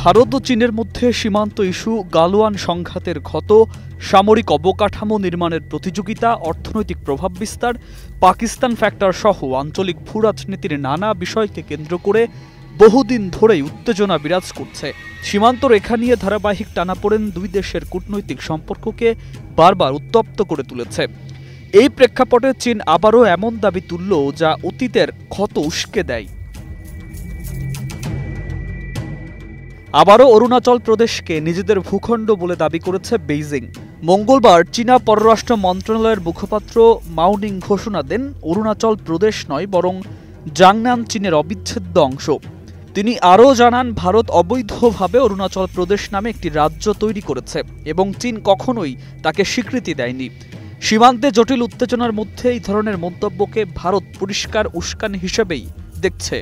ভারত ও চীনের মধ্যে সীমান্ত ইস্যু, গালওয়ান সংঘাতের ক্ষত, সামরিক অবকাঠামো নির্মাণের প্রতিযোগিতা, অর্থনৈতিক প্রভাব বিস্তার, পাকিস্তান ফ্যাক্টর সহ আঞ্চলিক ভূরাজনীতির নানা বিষয়কে কেন্দ্র করে বহুদিন ধরেই উত্তেজনা বিরাজ করছে। সীমান্ত রেখা নিয়ে ধারাবাহিক টানাপোড়েন দুই দেশের কূটনৈতিক সম্পর্ককে বারবার উত্তপ্ত করে তুলেছে। এই প্রেক্ষাপটে চীন আবারও এমন দাবি তুলল যা অতীতের ক্ষত উস্কে দেয়। আবারও অরুণাচল প্রদেশকে নিজেদের ভূখণ্ড বলে দাবি করেছে বেইজিং। মঙ্গলবার চীনা পররাষ্ট্র মন্ত্রণালয়ের মুখপাত্র মাওনিং ঘোষণা দেন, অরুণাচল প্রদেশ নয় বরং জাংনান চীনের অবিচ্ছেদ্য অংশ। তিনি আরও জানান, ভারত অবৈধভাবে অরুণাচল প্রদেশ নামে একটি রাজ্য তৈরি করেছে এবং চীন কখনোই তাকে স্বীকৃতি দেয়নি। সীমান্তে জটিল উত্তেজনার মধ্যে এই ধরনের মন্তব্যকে ভারত পরিষ্কার উস্কানি হিসেবেই দেখছে।